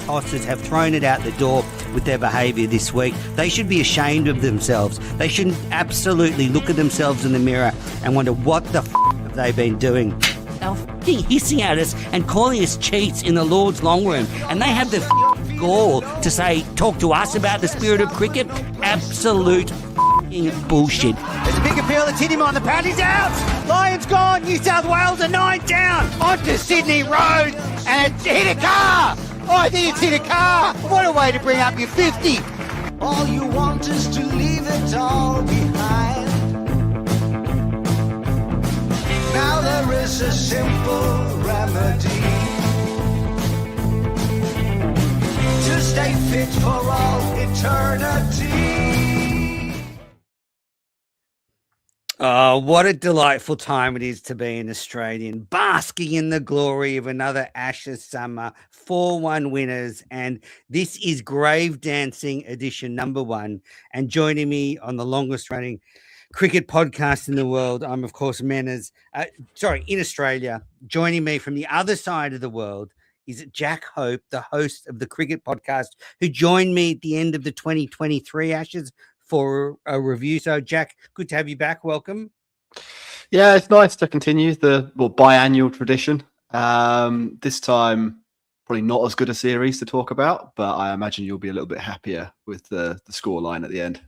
tossers have thrown it out the door with their behaviour this week. They should be ashamed of themselves. They should absolutely look at themselves in the mirror and wonder what the have they been doing. They're hissing at us and calling us cheats in the Lord's long room, and they have the gall to talk to us about the spirit of cricket. Absolute bullshit. There's a big appeal that's hit him on the pad. He's out. Lions gone. New South Wales are 9 down. Onto Sydney Road, and it's hit a car. I think it's hit a car. What a way to bring up your 50. All you want is to leave it all behind. Now there is a simple remedy to stay fit for all eternity. Oh, what a delightful time it is to be an Australian, basking in the glory of another Ashes summer, 4-1 winners, and this is Grave Dancing edition number 1. And joining me on the longest running cricket podcast in the world, I'm of course in Australia. Joining me from the other side of the world is Jack Hope, the host of the Cricket Podcast, who joined me at the end of the 2023 Ashes for a review. So, Jack, good to have you back. Welcome. Yeah, it's nice to continue the biannual tradition. This time, probably not as good a series to talk about, but I imagine you'll be a little bit happier with the score line at the end.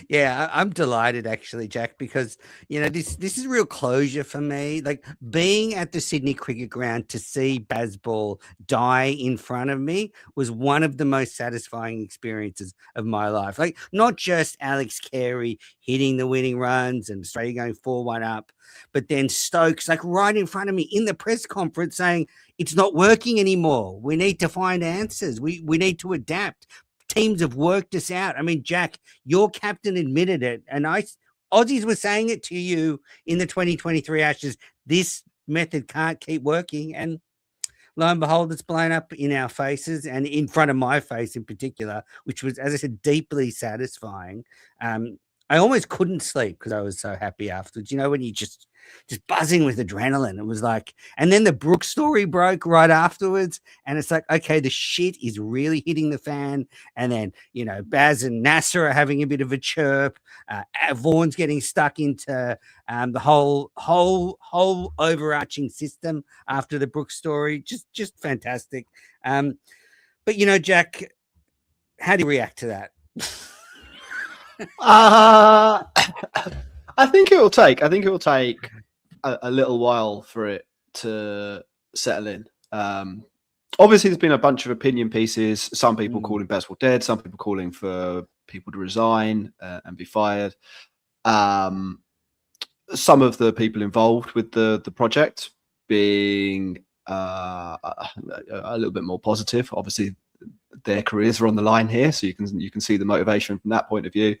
Yeah, I'm delighted actually, Jack, because this is real closure for me. Like being at the Sydney Cricket Ground to see Bazball die in front of me was one of the most satisfying experiences of my life. Like not just Alex Carey hitting the winning runs and Australia going 4-1 up, but then Stokes like right in front of me in the press conference saying it's not working anymore. We need to find answers. We need to adapt. Teams have worked us out. I mean, Jack, your captain admitted it, and Aussies were saying it to you in the 2023 Ashes. This method can't keep working, and lo and behold, it's blown up in our faces and in front of my face in particular, which was, as I said, deeply satisfying. I almost couldn't sleep because I was so happy afterwards. You know, when you just buzzing with adrenaline. It was like, and then the Brooks story broke right afterwards, and it's like, okay, the shit is really hitting the fan. And then Baz and Nasser are having a bit of a chirp. Vaughan's getting stuck into the whole overarching system after the Brooks story. Just fantastic. But Jack, how do you react to that? I think it will take a little while for it to settle in. Obviously, there's been a bunch of opinion pieces. Some people calling Bazball dead. Some people calling for people to resign and be fired. Some of the people involved with the project being a little bit more positive. Obviously, their careers are on the line here, so you can see the motivation from that point of view.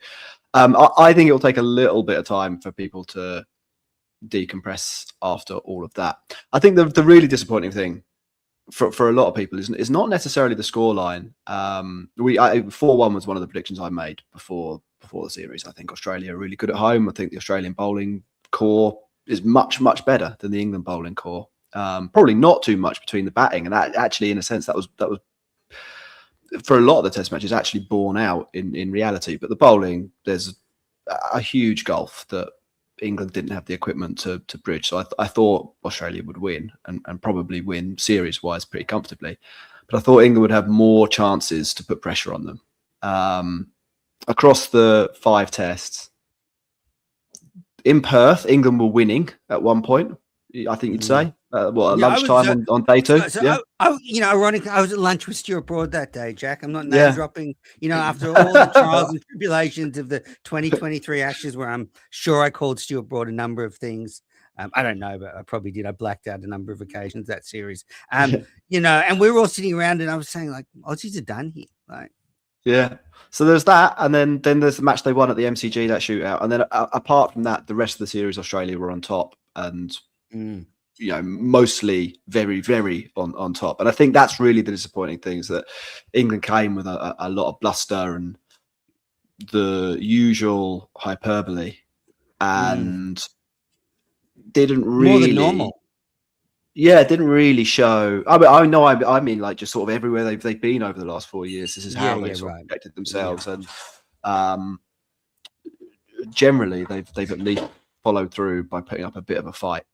I think it will take a little bit of time for people to decompress after all of that. I think the really disappointing thing for a lot of people is not necessarily the scoreline. 4-1 was one of the predictions I made before the series. I think Australia are really good at home. I think the Australian bowling core is much better than the England bowling core. Probably not too much between the batting, and that actually, in a sense, that was for a lot of the test matches actually borne out in reality. But the bowling, there's a huge gulf that England didn't have the equipment to bridge. So I thought Australia would win and probably win series-wise pretty comfortably. But I thought England would have more chances to put pressure on them. Across the 5 tests, in Perth, England were winning at one point, I think you'd say. At lunchtime on day 2? Ironic. I was at lunch with Stuart Broad that day, Jack. I'm not name dropping, after all the trials and tribulations of the 2023 Ashes, where I'm sure I called Stuart Broad a number of things. I don't know, but I probably did. I blacked out a number of occasions that series. And we were all sitting around and I was saying, like, Aussies are done here. Like, yeah. So there's that. And then there's the match they won at the MCG, that shootout. And then apart from that, the rest of the series, Australia were on top and, mostly very, very on top. And I think that's really the disappointing thing, is that England came with a lot of bluster and the usual hyperbole and didn't really... More than normal. Yeah, it didn't really show. I mean, I know. I mean, like just sort of everywhere they've been over the last 4 years. This is how they sort of protected themselves, and generally they've at least followed through by putting up a bit of a fight.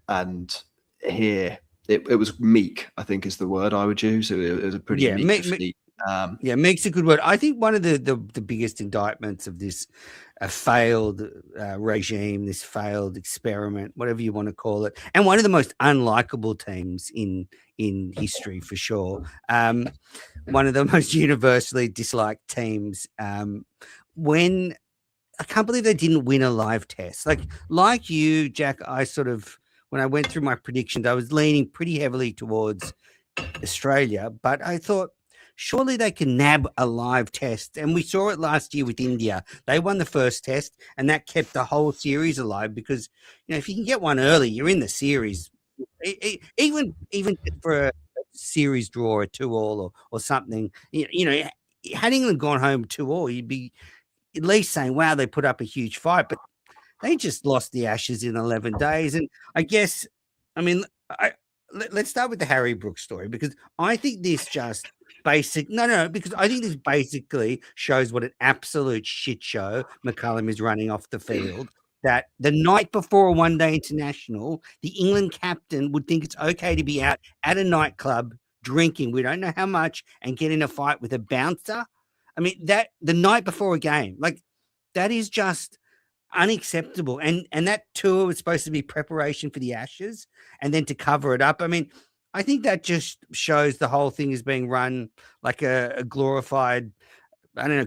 And here it was meek, I think is the word I would use. It was a pretty meek defeat. Meek's a good word. I think one of the biggest indictments of this failed regime, this failed experiment, whatever you want to call it, and one of the most unlikable teams in history for sure. One of the most universally disliked teams. When I can't believe they didn't win a live test. Like you, Jack, when I went through my predictions, I was leaning pretty heavily towards Australia, but I thought surely they can nab a live test. And we saw it last year with India. They won the first test, and that kept the whole series alive because, if you can get one early, you're in the series. Even for a series draw, a 2-2 or something, had England gone home 2-2, you'd be at least saying, wow, they put up a huge fight, but they just lost the Ashes in 11 days. And I guess, let's start with the Harry Brooks story, because I think this just because I think this basically shows what an absolute shit show McCullum is running off the field. That the night before a one-day international, the England captain would think it's okay to be out at a nightclub drinking, we don't know how much, and get in a fight with a bouncer. That the night before a game, that is just unacceptable. And that tour was supposed to be preparation for the Ashes, and then to cover it up. I think that just shows the whole thing is being run like a glorified, a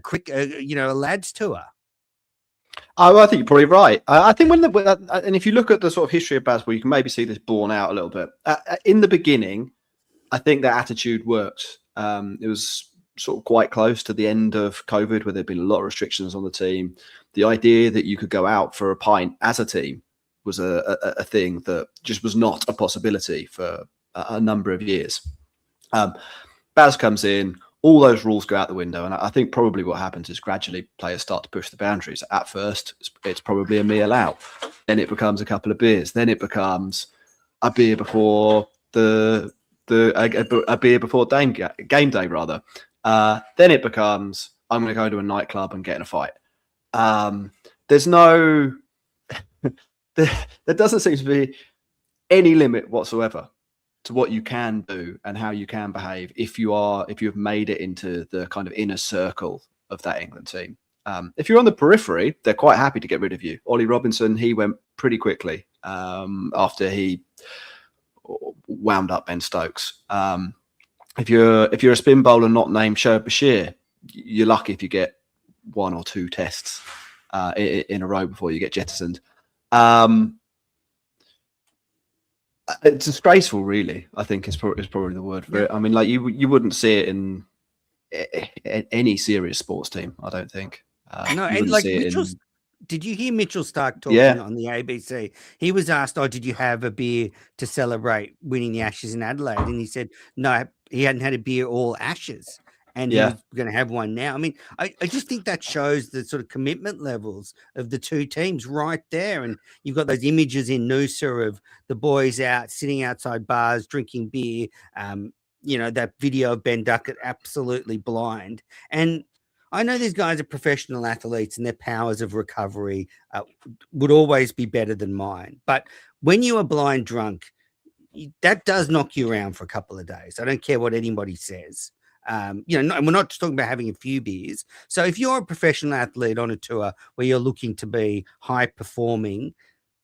lads tour. I think you're probably right. I think and if you look at the sort of history of basketball, you can maybe see this borne out a little bit. In the beginning, I think that attitude worked. It was sort of quite close to the end of COVID, where there'd been a lot of restrictions on the team. The idea that you could go out for a pint as a team was a thing that just was not a possibility for a number of years. Baz comes in, all those rules go out the window, and I think probably what happens is gradually players start to push the boundaries. At first, it's probably a meal out, then it becomes a couple of beers, then it becomes a beer before a beer before game day rather. Then it becomes, I'm going to go to a nightclub and get in a fight. There doesn't seem to be any limit whatsoever to what you can do and how you can behave if you've made it into the kind of inner circle of that England team. If you're on the periphery, they're quite happy to get rid of you. Ollie Robinson, he went pretty quickly after he wound up Ben Stokes. If you're a spin bowler not named Shoaib Bashir, you're lucky if you get 1 or 2 tests in a row before you get jettisoned. It's disgraceful, really. I think is probably the word for it. You wouldn't see it in any serious sports team. I don't think. No, and did you hear Mitchell Starc talking on the ABC? He was asked, did you have a beer to celebrate winning the Ashes in Adelaide? And he said, no, he hadn't had a beer all Ashes. And he's going to have one now. I just think that shows the sort of commitment levels of the two teams right there. And you've got those images in Noosa of the boys out sitting outside bars drinking beer. That video of Ben Duckett absolutely blind. And I know these guys are professional athletes and their powers of recovery would always be better than mine. But when you are blind drunk, that does knock you around for a couple of days. I don't care what anybody says. And we're not just talking about having a few beers. So if you're a professional athlete on a tour where you're looking to be high performing,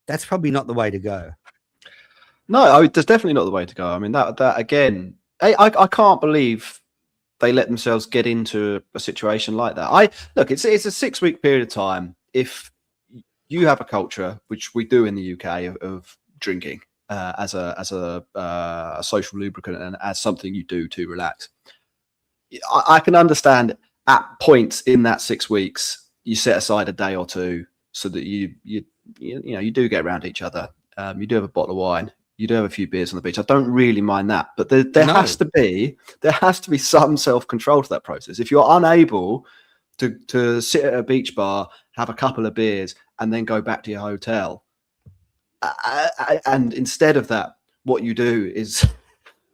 that's probably not the way to go. No, that's definitely not the way to go. That again, I can't believe they let themselves get into a situation like that. It's a 6-week period of time. If you have a culture, which we do in the UK, of drinking as a social lubricant and as something you do to relax, I can understand at points in that 6 weeks you set aside a day or two so that you do get around each other. You do have a bottle of wine. You do have a few beers on the beach. I don't really mind that, but there has to be some self-control to that process. If you're unable to sit at a beach bar, have a couple of beers, and then go back to your hotel, and instead of that, what you do is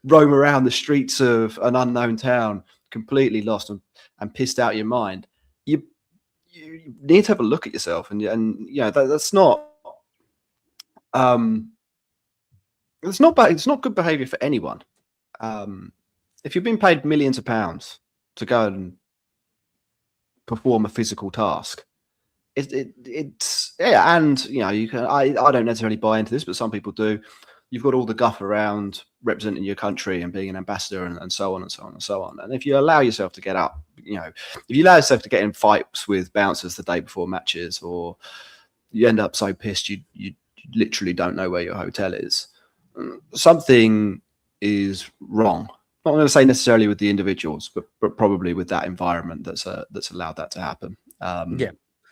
roam around the streets of an unknown town, completely lost and pissed out of your mind, you need to have a look at yourself, and that's not it's not good behavior for anyone. If you've been paid millions of pounds to go and perform a physical task, it's and you can. I don't necessarily buy into this, but some people do. You've got all the guff around representing your country and being an ambassador and so on and so on and so on. And if you allow yourself to get up, if you allow yourself to get in fights with bouncers the day before matches, or you end up so pissed you literally don't know where your hotel is, something is wrong. Not going to say necessarily with the individuals, but probably with that environment that's allowed that to happen.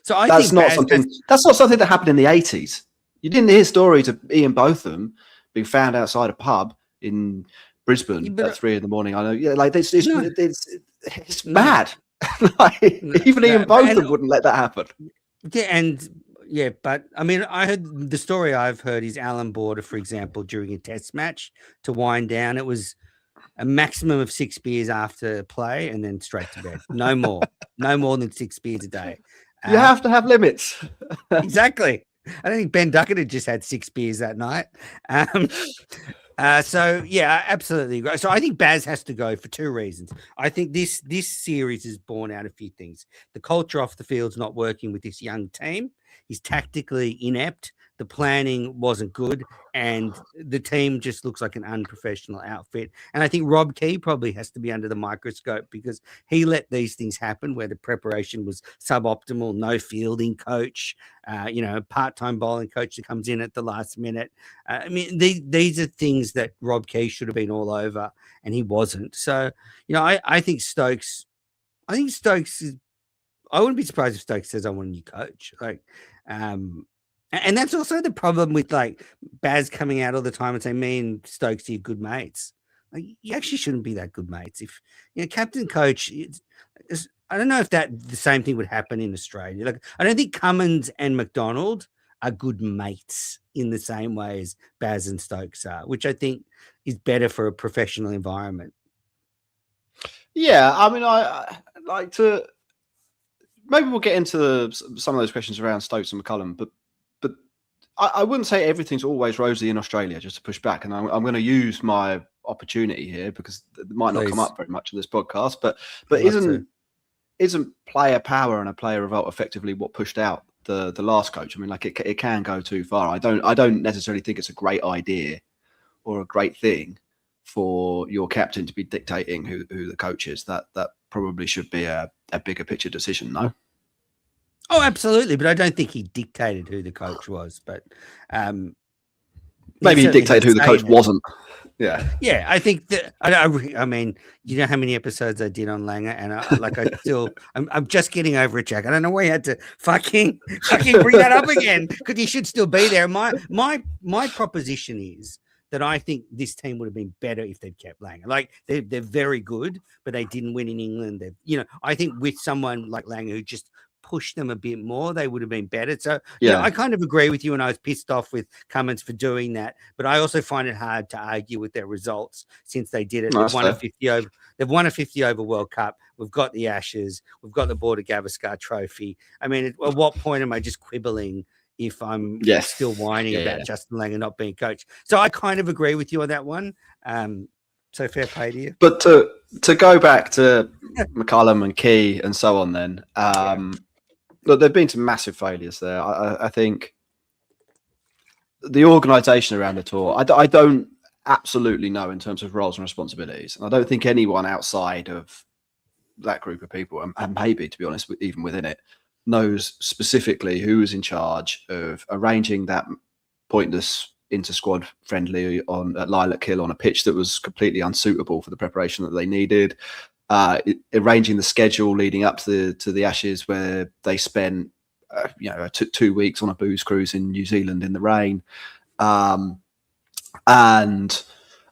So I that's think that's not something that happened in the 80s. You didn't hear stories of Ian Botham being found outside a pub in Brisbane at 3 a.m. I know, it's mad. Even Ian Botham wouldn't let that happen. But I mean, I heard the story I've heard is Alan Border, for example, during a test match to wind down. It was a maximum of 6 beers after play and then straight to bed. No more than 6 beers a day. You have to have limits. Exactly. I don't think Ben Duckett had just had 6 beers that night. So yeah, absolutely. So I think Baz has to go for 2 reasons. I think this series is born out of a few things. The culture off the field's not working with this young team. He's tactically inept. The planning wasn't good, and the team just looks like an unprofessional outfit. And I think Rob Key probably has to be under the microscope because he let these things happen where the preparation was suboptimal, no fielding coach, part-time bowling coach that comes in at the last minute. I mean, these are things that Rob Key should have been all over, and he wasn't. So, I think Stokes is, I wouldn't be surprised if Stokes says, I want a new coach. And that's also the problem with Baz coming out all the time and saying, me and Stokes are good mates. You actually shouldn't be that good mates. If captain coach, I don't know if the same thing would happen in Australia. I don't think Cummins and McDonald are good mates in the same way as Baz and Stokes are, which I think is better for a professional environment. Yeah, I mean, I like to. Maybe we'll get into some of those questions around Stokes and McCullum, but I wouldn't say everything's always rosy in Australia, just to push back. And I'm going to use my opportunity here because it might not come up very much in this podcast, but isn't player power and a player revolt effectively what pushed out the last coach? I mean, it can go too far. I don't necessarily think it's a great idea or a great thing for your captain to be dictating who the coach is. That probably should be a bigger picture decision, no? Oh, absolutely. But I don't think he dictated who the coach was. But maybe he dictated who the coach wasn't. Yeah. Yeah, I think that. I mean, you know how many episodes I did on Langer, and I'm just getting over it, Jack. I don't know why you had to fucking bring that up again because he should still be there. My proposition is that I think this team would have been better if they'd kept Langer. They're very good, but they didn't win in England. I think with someone like Langer who just pushed them a bit more, they would have been better. So I kind of agree with you, and I was pissed off with Cummins for doing that. But I also find it hard to argue with their results since they did it. They've won a 50 over World Cup. We've got the Ashes. We've got the Border Gavaskar Trophy. I mean, at what point am I just quibbling if I'm still whining about Justin Langer not being coach? So I kind of agree with you on that one. So fair play to you. But to go back to McCullum and Key and so on, then look, there've been some massive failures there. I think the organisation around the tour, I don't absolutely know in terms of roles and responsibilities, and I don't think anyone outside of that group of people, and maybe to be honest, even within it, knows specifically who was in charge of arranging that pointless inter-squad friendly at Lilac Hill on a pitch that was completely unsuitable for the preparation that they needed, arranging the schedule leading up to the Ashes where they spent 2 weeks on a booze cruise in New Zealand in the rain, and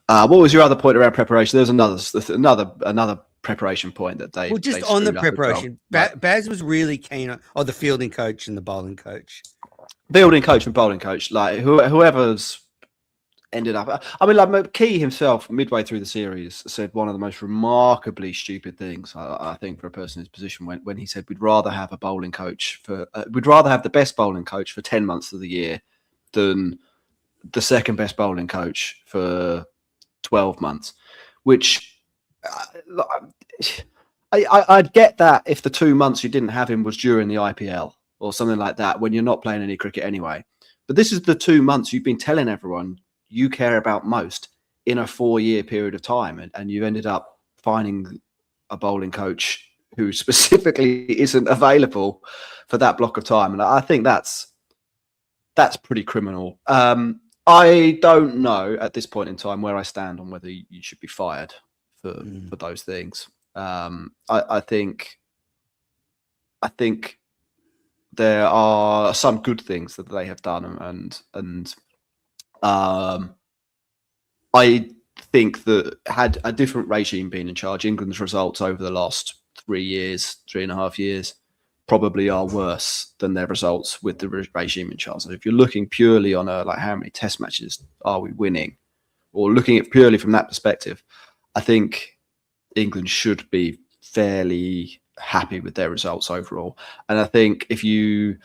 what was your other point around preparation? There's another preparation point that they just on the preparation. Baz was really keen on the fielding coach and the bowling coach. Building coach and bowling coach, like whoever's ended up. I mean, like McKee himself, midway through the series, said one of the most remarkably stupid things I think for a person in his position when he said we'd rather have a bowling coach we'd rather have the best bowling coach for 10 months of the year than the second best bowling coach for 12 months, which I'd get that if the 2 months you didn't have him was during the IPL or something like that, when you're not playing any cricket anyway. But this is the 2 months you've been telling everyone you care about most in a 4-year period of time. And you've ended up finding a bowling coach who specifically isn't available for that block of time. And I think that's pretty criminal. I don't know at this point in time where I stand on whether you should be fired for those things. I think there are some good things that they have done, and I think that had a different regime been in charge, England's results over the last 3.5 years, probably are worse than their results with the regime in charge. So if you're looking purely on like how many test matches are we winning, or looking at purely from that perspective, I think England should be fairly happy with their results overall. And I think if you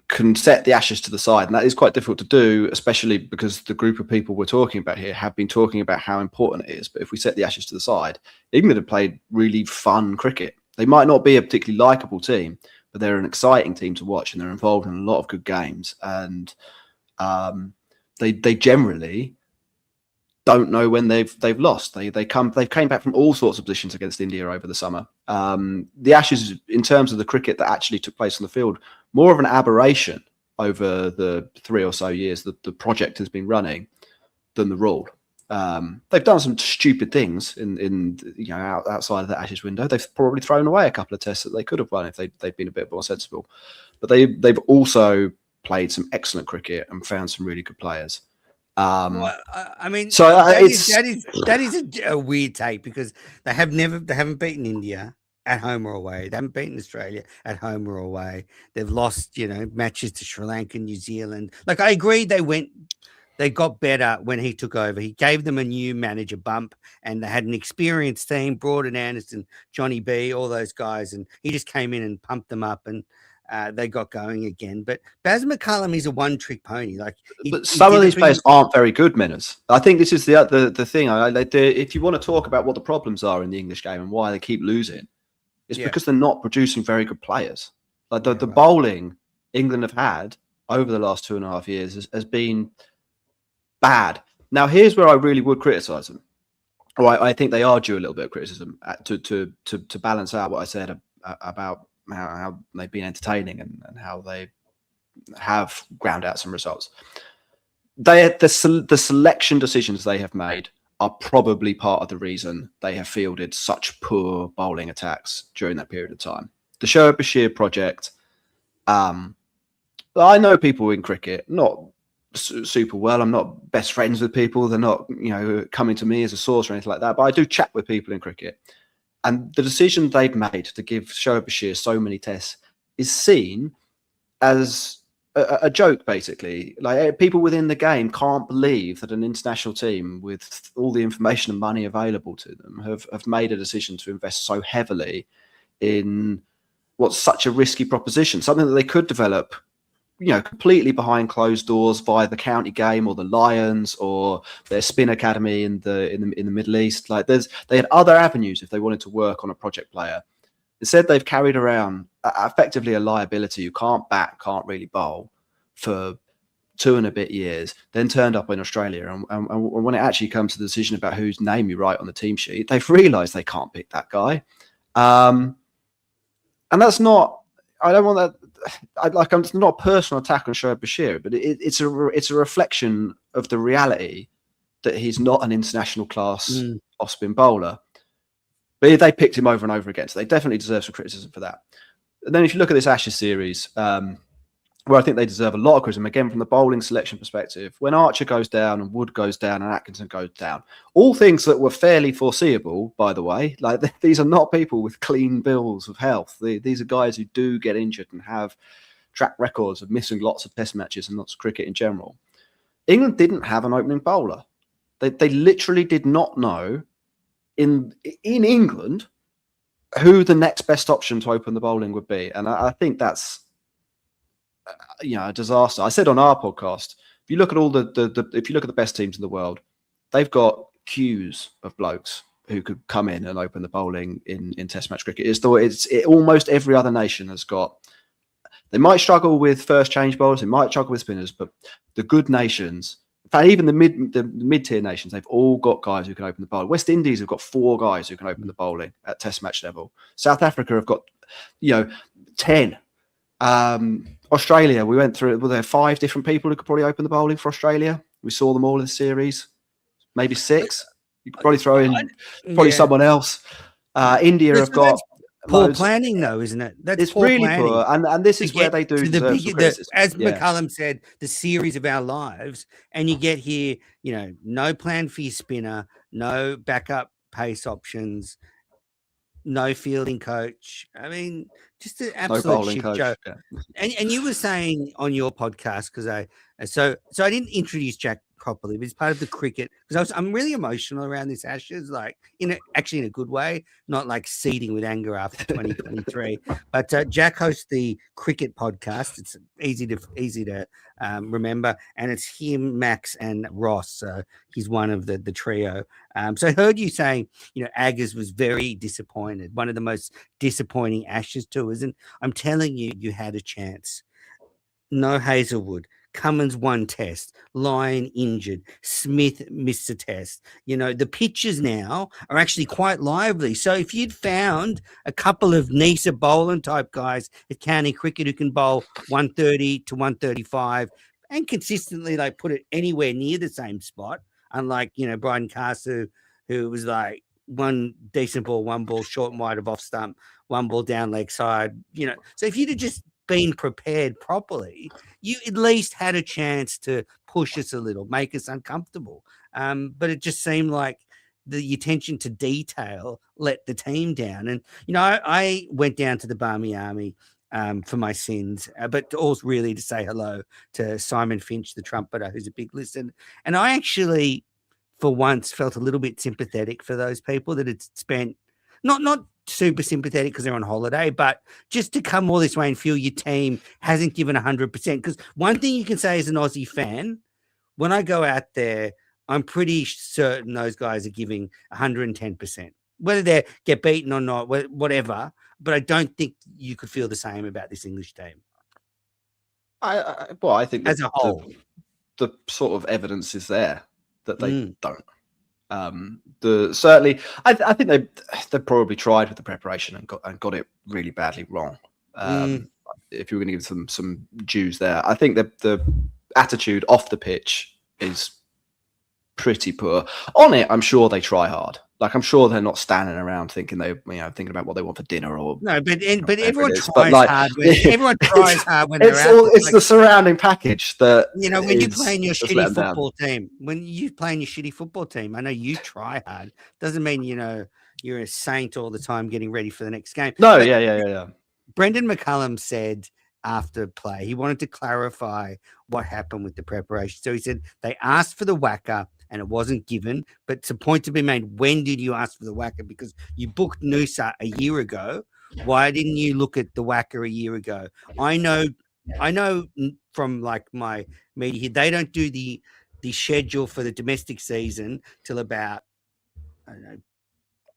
can set the Ashes to the side, and that is quite difficult to do, especially because the group of people we're talking about here have been talking about how important it is. But if we set the Ashes to the side, England have played really fun cricket. They might not be a particularly likeable team, but they're an exciting team to watch, and they're involved in a lot of good games. And they generally don't know when they've lost. They've came back from all sorts of positions against India over the summer. The Ashes, in terms of the cricket that actually took place on the field, more of an aberration over the 3 or so years that the project has been running than the rule. They've done some stupid things in outside of the Ashes window. They've probably thrown away a couple of tests that they could have won if they'd been a bit more sensible. But they've also played some excellent cricket and found some really good players. Well, I mean, so that is a weird take, because they haven't beaten India at home or away. They haven't beaten Australia at home or away. They've lost, matches to Sri Lanka, New Zealand. Like, I agree, they got better when he took over. He gave them a new manager bump, and they had an experienced team, Broad Anderson, Johnny B, all those guys, and he just came in and pumped them up, and they got going again. But Baz McCullum is a one-trick pony. But some of these players aren't very good, Minners. I think this is the thing. If you want to talk about what the problems are in the English game and why they keep losing, it's because they're not producing very good players. Like the bowling England have had over the last 2.5 years has been bad. Now, here's where I really would criticise them. I think they are due a little bit of criticism to balance out what I said about how they've been entertaining and how they have ground out some results. The selection decisions they have made are probably part of the reason they have fielded such poor bowling attacks during that period of time. The Shoaib Bashir project, I know people in cricket, not super well. I'm not best friends with people. They're not, coming to me as a source or anything like that, but I do chat with people in cricket. And the decision they've made to give Shoaib Bashir so many tests is seen as a joke, basically. Like, people within the game can't believe that an international team with all the information and money available to them have made a decision to invest so heavily in what's such a risky proposition, something that they could develop, completely behind closed doors via the county game or the Lions or their spin academy in the Middle East. Like, they had other avenues if they wanted to work on a project player. Instead, they've carried around effectively a liability who can't bat, can't really bowl for 2 and a bit years, then turned up in Australia. And when it actually comes to the decision about whose name you write on the team sheet, they've realised they can't pick that guy. And that's not, I don't want that, it's not a personal attack on Shoaib Bashir, but it's a reflection of the reality that he's not an international class off-spin bowler. But they picked him over and over again, so they definitely deserve some criticism for that. And then if you look at this Ashes series, where I think they deserve a lot of criticism, again, from the bowling selection perspective, when Archer goes down and Wood goes down and Atkinson goes down, all things that were fairly foreseeable, by the way. Like, these are not people with clean bills of health. These are guys who do get injured and have track records of missing lots of test matches and lots of cricket in general. England didn't have an opening bowler. They literally did not know in England who the next best option to open the bowling would be. And I think that's a disaster. I said on our podcast, if you look at all if you look at the best teams in the world, they've got queues of blokes who could come in and open the bowling in Test match cricket. Almost every other nation has got. They might struggle with first change bowlers, they might struggle with spinners, but the good nations, in fact, even the mid-tier nations, they've all got guys who can open the bowling. West Indies have got 4 guys who can open the bowling at Test match level. South Africa have got 10. Australia, we went through. Were there 5 different people who could probably open the bowling for Australia? We saw them all in the series. Maybe 6. You could probably throw in someone else. India have got poor planning, though, isn't it? It's really poor, and this is where they do as McCullum said, the series of our lives, and you get here, no plan for your spinner, no backup pace options, no fielding coach. I mean, just an absolute shit show. Yeah. And you were saying on your podcast, because I didn't introduce Jack properly, but it's part of the cricket, because I'm really emotional around this Ashes, like in a good way, not like seething with anger after 2023. But Jack hosts the cricket podcast. It's easy to remember, and it's him, Max, and Ross. So he's one of the trio. So I heard you saying, Aggers was very disappointed, one of the most disappointing Ashes tours, and I'm telling you, you had a chance. No Hazelwood. Cummins 1 test, Lyon injured, Smith missed a test. The pitches now are actually quite lively. So if you'd found a couple of Nisa Boland type guys at county cricket who can bowl 130 to 135 and consistently put it anywhere near the same spot, unlike, Bryden Carsu, who was like 1 decent ball, 1 ball short and wide of off stump, 1 ball down leg side, So if you'd have just been prepared properly, you at least had a chance to push us a little, make us uncomfortable. But it just seemed like the attention to detail let the team down. And, I went down to the Barmy Army for my sins, but also really to say hello to Simon Finch, the trumpeter, who's a big listener. And I actually, for once, felt a little bit sympathetic for those people that had spent, not super sympathetic because they're on holiday, but just to come all this way and feel your team hasn't given 100%. Because one thing you can say as an Aussie fan, when I go out there, I'm pretty certain those guys are giving 110%, whether they get beaten or not, whatever. But I don't think you could feel the same about this English team. I think as a whole, the sort of evidence is there that they don't. Certainly, I think they probably tried with the preparation and got it really badly wrong. If you were going to give them some dues there, I think the attitude off the pitch is pretty poor. On it, I'm sure they try hard. I'm sure they're not standing around thinking thinking about what they want for dinner or no. But everyone tries hard. Everyone tries hard when they're out. It's the surrounding package that when you're playing your shitty football team. When you're playing your shitty football team, I know you try hard. Doesn't mean you're a saint all the time getting ready for the next game. No, yeah. Brendan McCullum said after play he wanted to clarify what happened with the preparation. So he said they asked for the whacker and it wasn't given, but it's a point to be made. When did you ask for the whacker? Because you booked Noosa a year ago. Why didn't you look at the whacker a year ago? I know from my media here, they don't do the schedule for the domestic season till about, I don't know,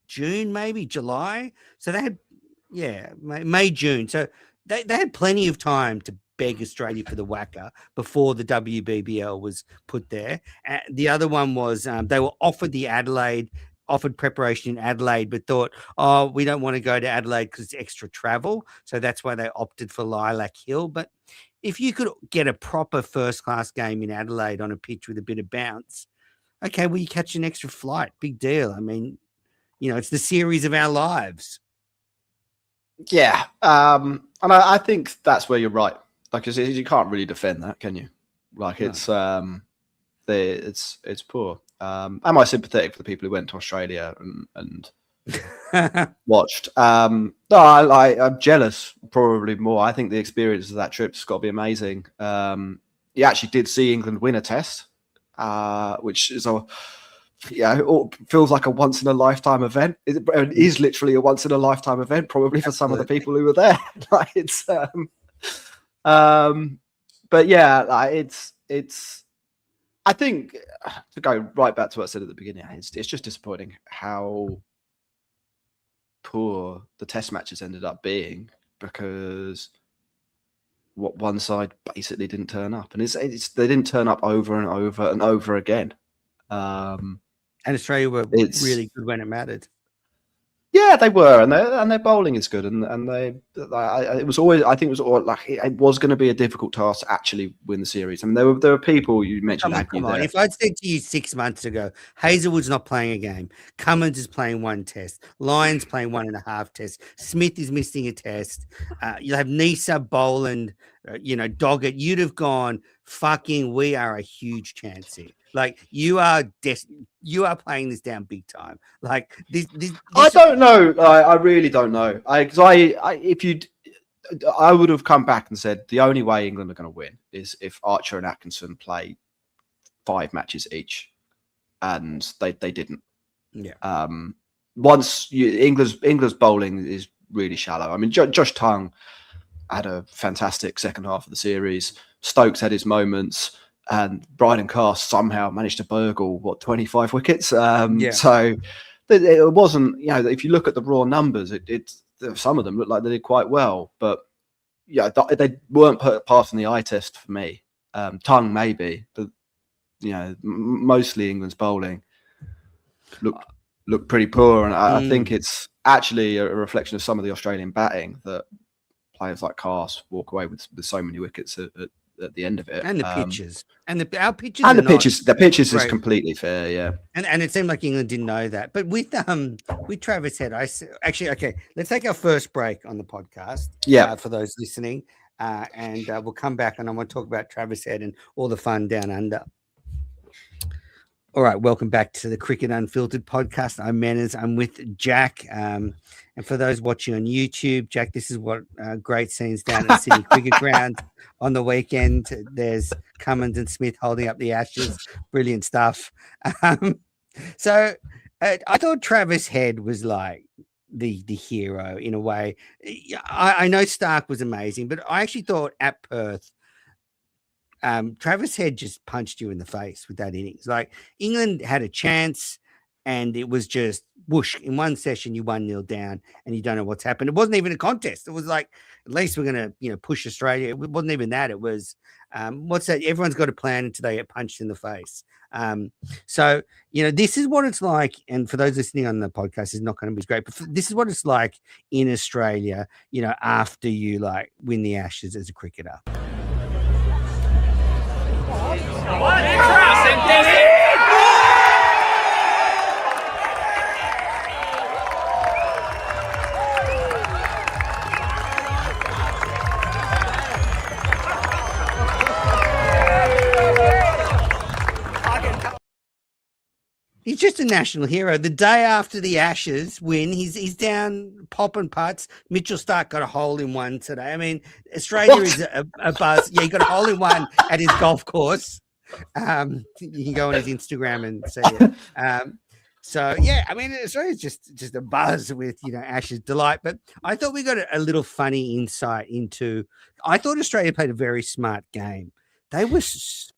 June, maybe July. So they had, May, June. So they had plenty of time to beg Australia for the whacker before the WBBL was put there. The other one was they were offered preparation in Adelaide, but thought, we don't want to go to Adelaide because it's extra travel. So that's why they opted for Lilac Hill. But if you could get a proper first-class game in Adelaide on a pitch with a bit of bounce, okay, well, you catch an extra flight. Big deal. I mean, it's the series of our lives. Yeah. And I think that's where you're right. You can't really defend that, can you? It's poor. Am I sympathetic for the people who went to Australia and watched. No, I'm jealous, probably more. I think the experience of that trip's got to be amazing. You actually did see England win a test, which is it feels like a once in a lifetime event. It is literally a once in a lifetime event, probably for some of the people who were there. Like it's, but yeah, like it's. I think to go right back to what I said at the beginning, it's just disappointing how poor the test matches ended up being, because what one side basically didn't turn up, and they didn't turn up over and over and over again. And Australia were really good when it mattered. Yeah, they were, and their bowling is good, and it was always, I think it was going to be a difficult task to actually win the series. I mean, there were people you mentioned. Come on. If I'd said to you 6 months ago, Hazelwood's not playing a game, Cummins is playing one test, Lyons playing 1.5 tests, Smith is missing a test, you'll have Nisa, Boland, Doggett, you'd have gone, fucking, we are a huge chance here. Like you are playing this down big time. Like this I don't know. I really don't know. I would have come back and said the only way England are going to win is if Archer and Atkinson play 5 matches each, and they didn't. Yeah. England's bowling is really shallow. I mean, Josh Tongue had a fantastic second half of the series. Stokes had his moments. And Bryden Carr somehow managed to burgle 25 wickets. So it wasn't, if you look at the raw numbers, some of them looked like they did quite well, but yeah, they weren't passing the eye test for me. Tongue maybe, but mostly England's bowling looked pretty poor, and I think it's actually a reflection of some of the Australian batting that players like Carse walk away with so many wickets at the end of it, and the pitches, our pitches, and the pitches is completely fair, yeah. And it seemed like England didn't know that. But with Travis Head, okay, let's take our first break on the podcast. Yeah, for those listening, and we'll come back and I want to talk about Travis Head and all the fun down under. All right, welcome back to the Cricket Unfiltered podcast. I'm Manners. I'm with Jack. And for those watching on YouTube, Jack, this is what great scenes down at Sydney Cricket Ground on the weekend. There's Cummins and Smith holding up the Ashes. Brilliant stuff. So I thought Travis Head was like the hero in a way. I know Stark was amazing, but I actually thought at Perth, Travis Head just punched you in the face with that innings. Like England had a chance and it was just whoosh. In one session, you 1-0 down and you don't know what's happened. It wasn't even a contest. It was like, at least we're going to, push Australia. It wasn't even that. It was, what's that? Everyone's got a plan until they get punched in the face. So, this is what it's like. And for those listening on the podcast, it's not going to be great, but this is what it's like in Australia, after you win the Ashes as a cricketer. He's just a national hero. The day after the Ashes win, he's down popping putts. Mitchell Starc got a hole-in-one today. I mean, Australia is a buzz. Yeah, he got a hole-in-one at his golf course. You can go on his Instagram and see it. So yeah, I mean, Australia's just a buzz with Ashes delight. But I thought we got a little funny insight into. I thought Australia played a very smart game. They were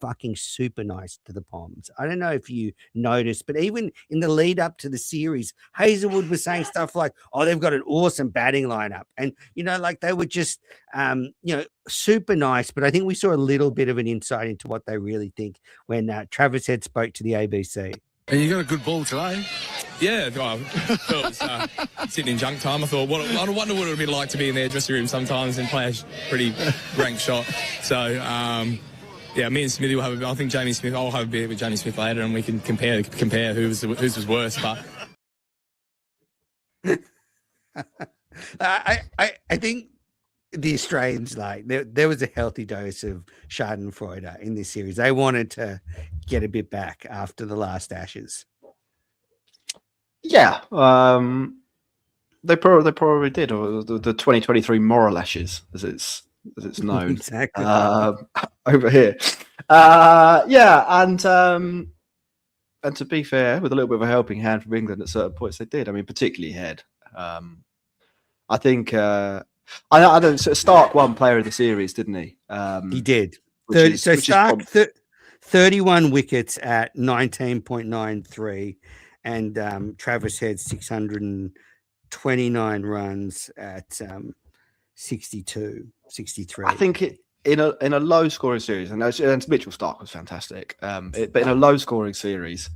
fucking super nice to the Poms. I don't know if you noticed, but even in the lead up to the series, Hazelwood was saying stuff like, "Oh, they've got an awesome batting lineup," and they were just, super nice. But I think we saw a little bit of an insight into what they really think when Travis Head spoke to the ABC. And you got a good ball today. Yeah, well, it was sitting in junk time. I thought, I wonder what it would be like to be in their dressing room sometimes and play a pretty rank shot. So, yeah, me and Smithy will have. I think Jamie Smith. I'll have a beer with Jamie Smith later, and we can compare whose was worse. But I think the Australians there was a healthy dose of Schadenfreude in this series. They wanted to get a bit back after the last Ashes. Yeah, they probably did, or the 2023 moral ashes, as it's known. Exactly. Over here. Yeah, and to be fair, with a little bit of a helping hand from England at certain points, they did. I mean, particularly Head. I think I don't. Stark won Player of the Series, didn't he? He did. Which is Stark, 31 wickets at 19.93, and Travis Head 629 runs at 63. I think in a low scoring series, and Mitchell Stark was fantastic. But in a low scoring series,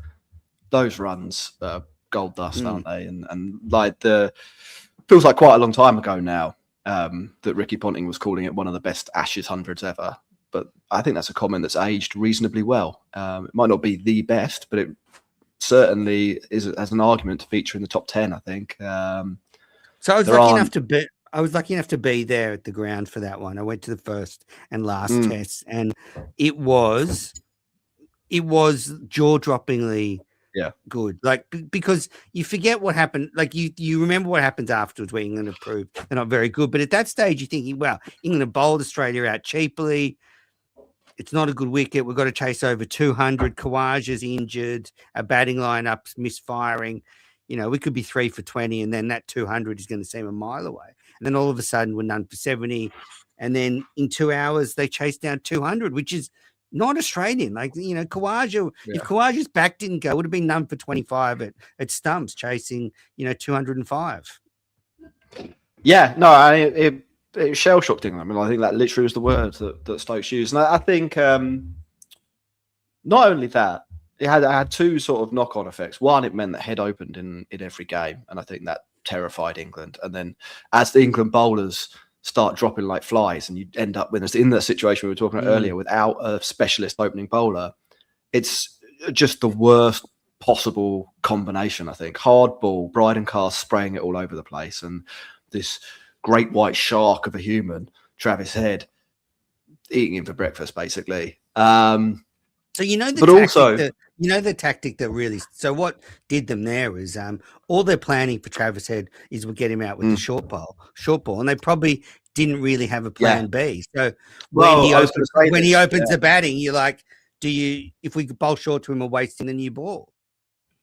those runs are gold dust, aren't they? And like feels like quite a long time ago now that Ricky Ponting was calling it one of the best Ashes hundreds ever. But I think that's a comment that's aged reasonably well. It might not be the best, but it certainly has an argument to feature in the top 10. I think. So I was lucky enough to be. I was lucky enough to be there at the ground for that one. I went to the first and last test, and it was jaw-droppingly good. Like because you forget what happened. Like you remember what happens afterwards, where England have proved they're not very good. But at that stage, you're thinking, "Well, England have bowled Australia out cheaply. It's not a good wicket. We've got to chase over 200. Khawaja's injured. Our batting lineup's misfiring. You know, we could be 3 for 20, and then that 200 is going to seem a mile away. And then all of a sudden, we're none for 70. And then in 2 hours, they chase down 200, which is not Australian. Like, you know, Khawaja, if Khawaja's back didn't go, it would have been none for 25 at stumps, chasing, 205. Yeah, no, it shell shocked England. I mean, I think that literally was the word that Stokes used. And I think not only that, it had two sort of knock-on effects. One, it meant that Head opened in every game, and I think that terrified England. And then as the England bowlers start dropping like flies, and you end up in that situation we were talking about earlier, without a specialist opening bowler, it's just the worst possible combination, I think. Hard ball, Bryden Carr spraying it all over the place, and this great white shark of a human, Travis Head, eating him for breakfast, basically. So the tactic that really. So what did them there is all they're planning for Travis Head is we'll get him out with the short ball, and they probably didn't really have a plan B. So when he opens the batting, you're like, if we bowl short to him, we're wasting the new ball.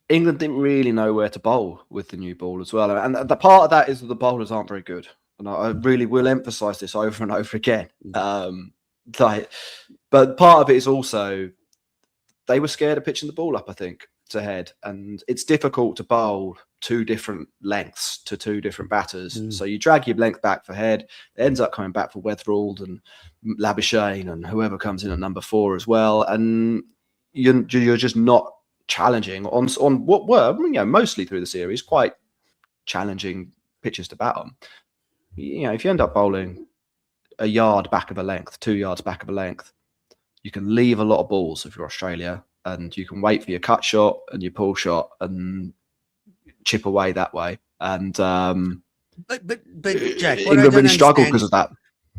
England didn't really know where to bowl with the new ball as well, and the part of that is that the bowlers aren't very good, and I really will emphasise this over and over again. But part of it is also, they were scared of pitching the ball up, I think, to Head. And it's difficult to bowl two different lengths to two different batters. So you drag your length back for Head. It ends up coming back for Weatherald and Labuschagne and whoever comes in at number 4 as well. And you're just not challenging on what were, mostly through the series, quite challenging pitches to bat on. If you end up bowling a yard back of a length, 2 yards back of a length, you can leave a lot of balls if you're Australia, and you can wait for your cut shot and your pull shot and chip away that way. And but Jack, England really struggled because of that.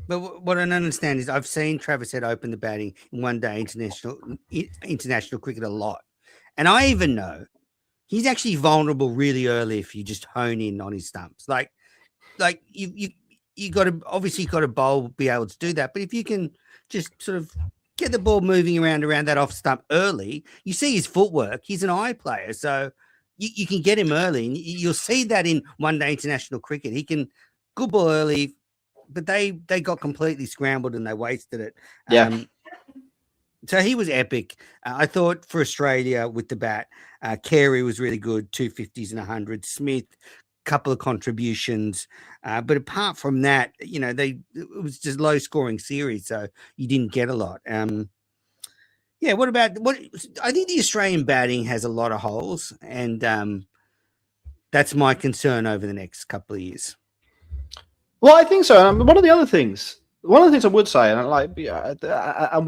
But what I don't understand is I've seen Travis Head open the batting in one-day international cricket a lot, and I even know he's actually vulnerable really early if you just hone in on his stumps. Like you got to bowl, be able to do that. But if you can just sort of get the ball moving around that off stump early, you see his footwork. He's an eye player, so you can get him early, and you'll see that in one-day international cricket. He can good ball early, but they got completely scrambled and they wasted it. So he was epic. I thought for Australia with the bat, Carey was really good, 250s and 100. Smith, couple of contributions, but apart from that, it was just low scoring series, so you didn't get a lot. What I think the Australian batting has a lot of holes, and that's my concern over the next couple of years. Well, I think so. One of the things I would say, and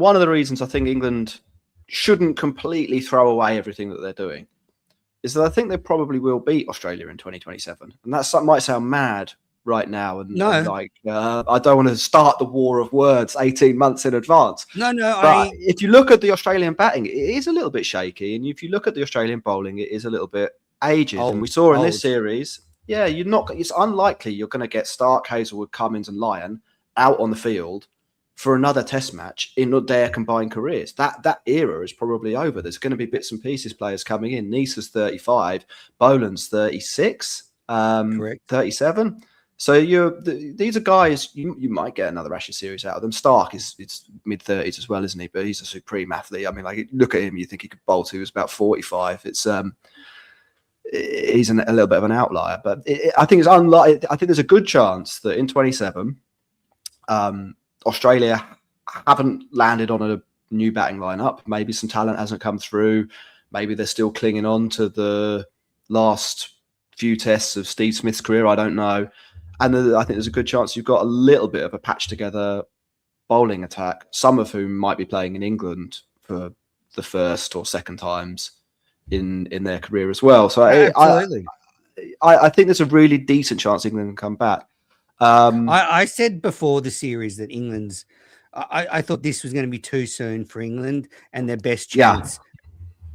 one of the reasons I think England shouldn't completely throw away everything that they're doing, is that I think they probably will beat Australia in 2027. And that might sound mad right now. And I don't want to start the war of words 18 months in advance. But if you look at the Australian batting, it is a little bit shaky. And if you look at the Australian bowling, it is a little bit ages. Old, And we saw in old. this series, yeah, it's unlikely you're going to get Stark, Hazelwood, Cummins, and Lyon out on the field for another test match in their combined careers. That era is probably over. There's going to be bits and pieces players coming in. Nisa's 35, Boland's 36, Correct. 37. So these are guys you might get another Ashes series out of them. Stark is mid-30s as well, isn't he? But he's a supreme athlete. I mean, like, look at him, you think he could bowl to. He was about 45. It's he's a little bit of an outlier, but I think it's unlikely. I think there's a good chance that in 27, Australia haven't landed on a new batting lineup. Maybe some talent hasn't come through. Maybe they're still clinging on to the last few tests of Steve Smith's career. I don't know. And I think there's a good chance you've got a little bit of a patch together bowling attack, some of whom might be playing in England for the first or second times in their career as well. So Absolutely. I think there's a really decent chance England can come back. I said before the series that England's. I thought this was going to be too soon for England, and their best chance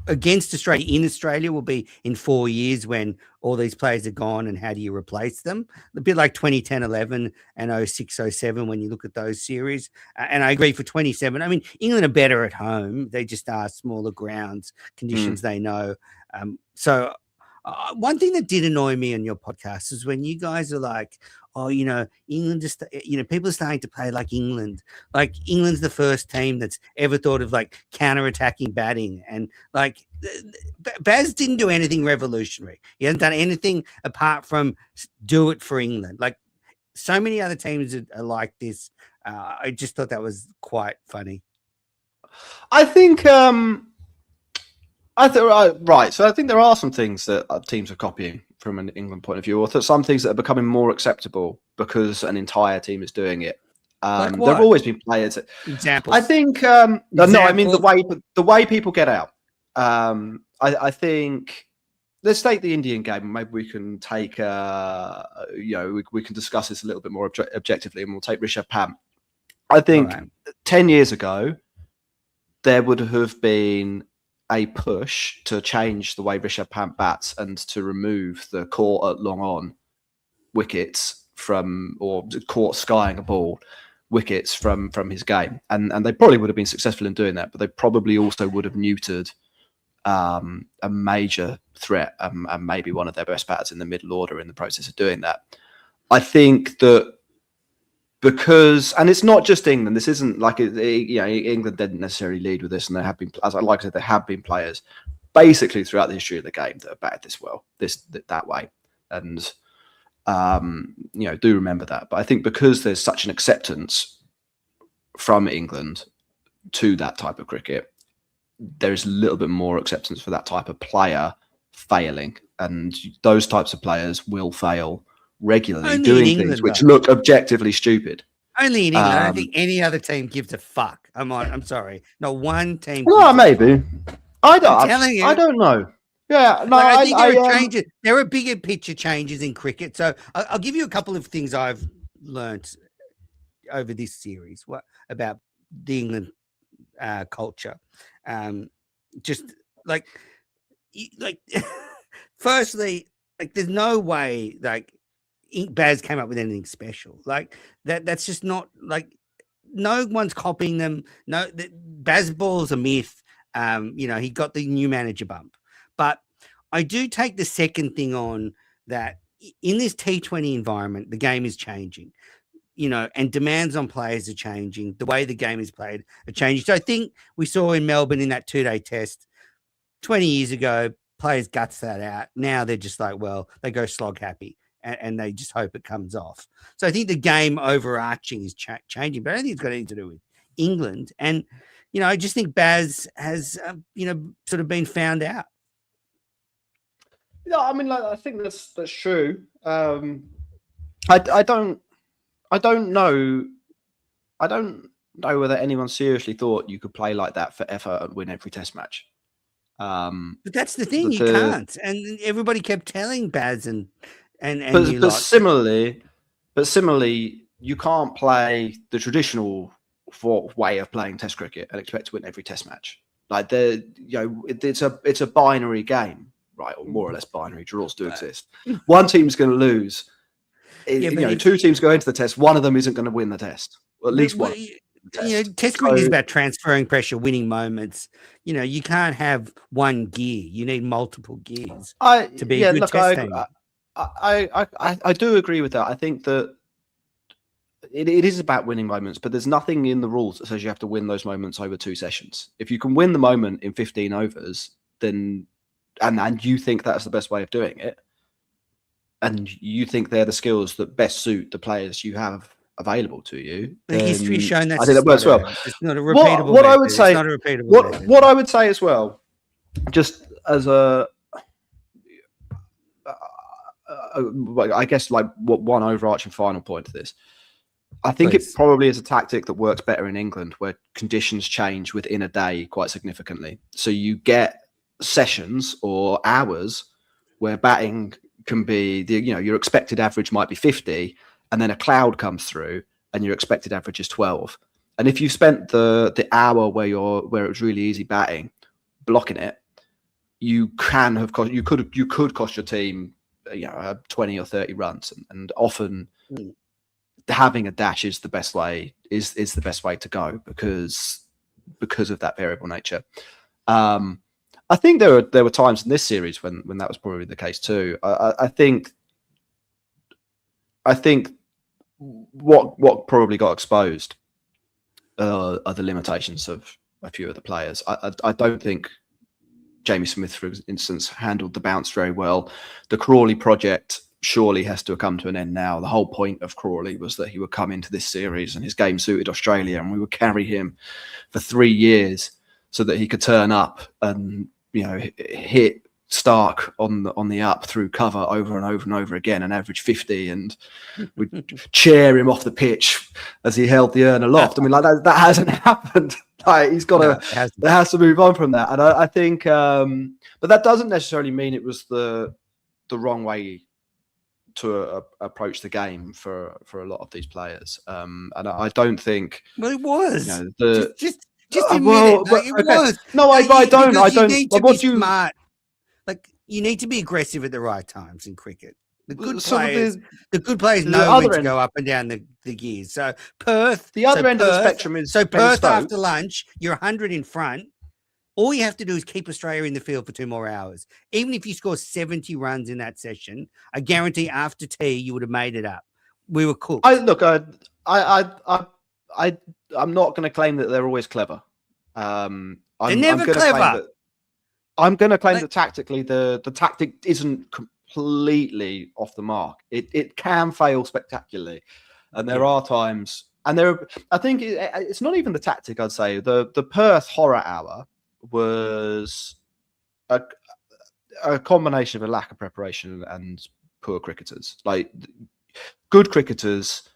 against Australia in Australia will be in 4 years when all these players are gone, and how do you replace them? A bit like 2010-11 and 06-07 when you look at those series. And I agree for 27. I mean, England are better at home. They just are smaller grounds, conditions they know. So one thing that did annoy me on your podcast is when you guys are like, oh, England just, people are starting to play like England. Like England's the first team that's ever thought of like counter-attacking batting. And like Baz didn't do anything revolutionary. He hasn't done anything apart from do it for England. Like so many other teams are like this. I just thought that was quite funny. I think, right. So I think there are some things that teams are copying from an England point of view, or some things that are becoming more acceptable because an entire team is doing it. Like There have always been players. Examples. I think no, I mean the way people get out. I think let's take the Indian game. Maybe we can take we can discuss this a little bit more objectively, and we'll take Rishabh Pant. I think 10 years ago there would have been a push to change the way Rishabh Pant bats and to remove the caught at long on wickets or caught skying a ball wickets from his game. And they probably would have been successful in doing that, but they probably also would have neutered a major threat and maybe one of their best batters in the middle order in the process of doing that. I think that because, and it's not just England. This isn't like England didn't necessarily lead with this, and there have been, as I like I said, there have been players basically throughout the history of the game that have batted this well, that way, and do remember that. But I think because there's such an acceptance from England to that type of cricket, there's a little bit more acceptance for that type of player failing, and those types of players will fail regularly, only doing things which look objectively stupid. Only in England. I don't think any other team gives a fuck. I'm sorry. No one team. Well, maybe. I don't know. Yeah, no. I think there are changes. There are bigger picture changes in cricket. So I'll give you a couple of things I've learnt over this series about the England culture. Just like firstly, like there's no way like Baz came up with anything special like that. That's just not like no one's copying them. No, Bazball's a myth. He got the new manager bump, but I do take the second thing on that in this T20 environment, the game is changing, and demands on players are changing. The way the game is played are changing. So I think we saw in Melbourne in that 2-day test 20 years ago, players guts that out. Now they're just like, well, they go slog happy. And they just hope it comes off. So I think the game overarching is changing, but I don't think it's got anything to do with England. And, I just think Baz has, sort of been found out. Yeah, I mean, I think that's true. I don't know. I don't know whether anyone seriously thought you could play like that forever and win every test match. But that's the thing, you can't. And everybody kept telling Baz but similarly, you can't play the traditional way of playing Test cricket and expect to win every Test match. Like it's a binary game. right, or more or less binary. Draws do exist. One team's going to lose. Two teams go into the test. One of them isn't going to win the test. Or at least one. Test cricket is about transferring pressure, winning moments. You can't have one gear. You need multiple gears to be a good test team. I do agree with that. I think that it is about winning moments, but there's nothing in the rules that says you have to win those moments over 2 sessions. If you can win the moment in 15 overs, then and you think that's the best way of doing it, and you think they're the skills that best suit the players you have available to you. The history's shown that. I think that works well. It's not a repeatable. What I would say, it's not a repeatable what I would say as well, just as I guess like one overarching final point to this. I think it probably is a tactic that works better in England, where conditions change within a day quite significantly. So you get sessions or hours where batting can be your expected average might be 50, and then a cloud comes through and your expected average is 12. And if you spent the hour where it was really easy batting blocking it, you could cost your team 20 or 30 runs, and often having a dash is the best way the best way to go because of that variable nature. I think there were times in this series when that was probably the case too. I think what probably got exposed are the limitations of a few of the players. I don't think Jamie Smith, for instance, handled the bounce very well. The Crawley project surely has to come to an end now. The whole point of Crawley was that he would come into this series and his game suited Australia, and we would carry him for 3 years so that he could turn up and hit Stark on the up through cover over and over and over again and average 50, and we'd cheer him off the pitch as he held the urn aloft. I mean, like that hasn't happened. Like he's got there has to move on from that. And I think, but that doesn't necessarily mean it was the wrong way to approach the game for a lot of these players. And I don't think. Well, it was. Just admit it. It was. No, I don't. You need to be smart. Like you need to be aggressive at the right times in cricket. The good players know when to go up and down the gears. So Perth, the other end of the spectrum is Perth after lunch. You're 100 in front. All you have to do is keep Australia in the field for 2 more hours. Even if you score 70 runs in that session, I guarantee after tea you would have made it up. We were cooked. I'm not going to claim that they're always clever. They're never clever. I'm going to claim that tactically the tactic isn't completely off the mark. It can fail spectacularly, and there are times, and I think it's not even the tactic. I'd say the Perth horror hour was a combination of a lack of preparation and poor cricketers. Like good cricketers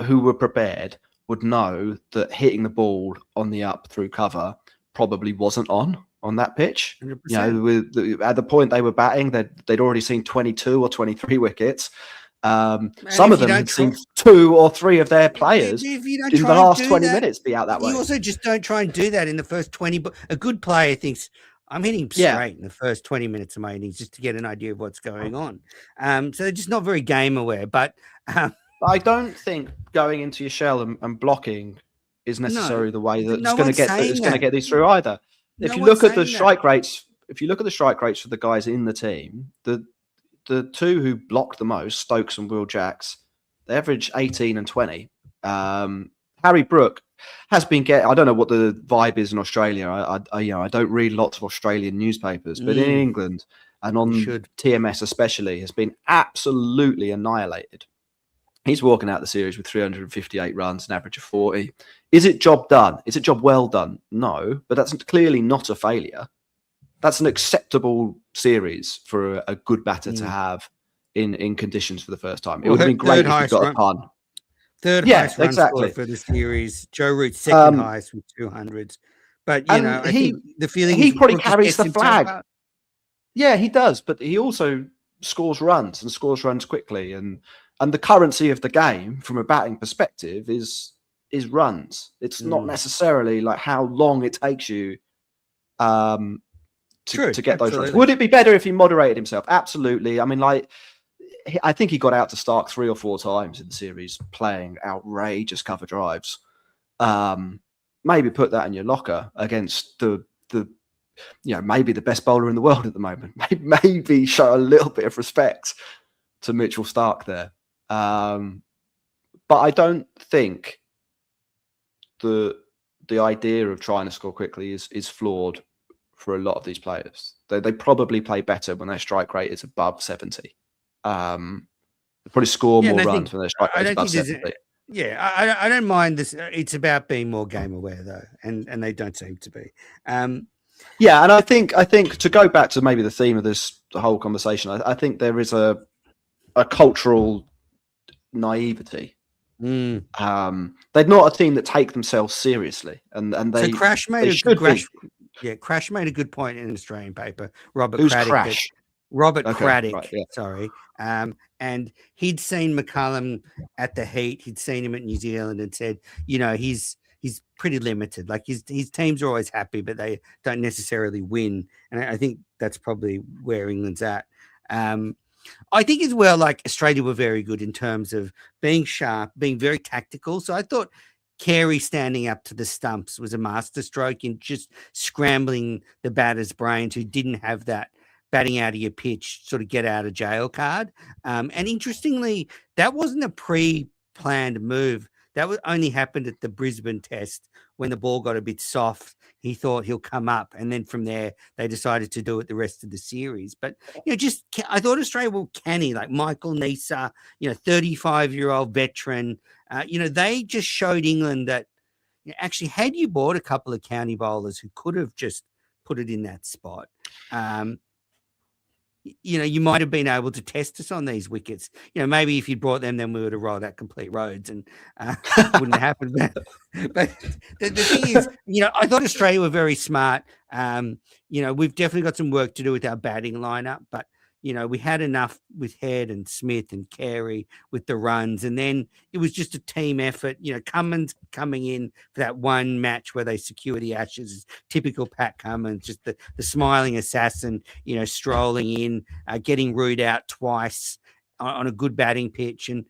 who were prepared would know that hitting the ball on the up through cover probably wasn't on that pitch. 100%. At the point they were batting, they'd already seen 22 or 23 wickets. Some of them had seen 2 or 3 of their players in the last 20 minutes be out that way. You also just don't try and do that in the first 20. But a good player thinks, I'm hitting straight in the first 20 minutes of my innings just to get an idea of what's going on. So they're just not very game aware. But I don't think going into your shell and blocking is necessarily the way that's going to get these through either. If you look at the strike rates for the guys in the team, the 2 who blocked the most, Stokes and Will Jacks, they average 18 and 20. Harry Brook has been I don't know what the vibe is in Australia. I don't read lots of Australian newspapers, but in England and on TMS especially has been absolutely annihilated. He's walking out the series with 358 runs, an average of 40. Is it job done? Is it job well done? No, but that's clearly not a failure. That's an acceptable series for a good batter to have in conditions for the first time. It would have been great if he got a ton. Third highest run scorer for the series. Joe Root's second highest with 200s. But, I think the feeling he probably carries the flag. Yeah, he does. But he also scores runs and scores runs quickly. And the currency of the game from a batting perspective is runs. It's not necessarily like how long it takes you True, to get those runs. absolutely. Would it be better if he moderated himself? Absolutely. I mean, like, I think he got out to Stark 3 or 4 times in the series playing outrageous cover drives. Maybe put that in your locker against the maybe the best bowler in the world at the moment. Maybe show a little bit of respect to Mitchell Stark there. But I don't think the idea of trying to score quickly is flawed for a lot of these players. They probably play better when their strike rate is above 70. They probably score more runs when their strike rate is above 70. Yeah, I don't mind this. It's about being more game aware though, and they don't seem to be. Yeah, and I think to go back to maybe the theme of the whole conversation, I think there is a cultural naivety. They're not a team that take themselves seriously, and they. So Crash made a good point in an Australian paper. Robert Craddock. Right, yeah. Sorry. And he'd seen McCullum at the Heat. He'd seen him at New Zealand and said, he's pretty limited. Like his teams are always happy, but they don't necessarily win. And I think that's probably where England's at. I think as well, like Australia were very good in terms of being sharp, being very tactical. So I thought Carey standing up to the stumps was a masterstroke in just scrambling the batter's brains who didn't have that batting out of your pitch, sort of get out of jail card. And interestingly, that wasn't a pre-planned move. That only happened at the Brisbane Test when the ball got a bit soft. He thought he'll come up, and then from there they decided to do it the rest of the series. But I thought Australia were canny, like Michael Neser, 35-year-old veteran. They just showed England that actually, had you bought a couple of county bowlers who could have just put it in that spot, you might have been able to test us on these wickets. Maybe if you brought them, then we would have rolled out complete roads and wouldn't have happened. But the thing is, I thought Australia were very smart. We've definitely got some work to do with our batting lineup, but we had enough with Head and Smith and Carey with the runs. And then it was just a team effort. Cummins coming in for that one match where they secure the Ashes is typical Pat Cummins, just the smiling assassin, strolling in, getting Root out twice on a good batting pitch. And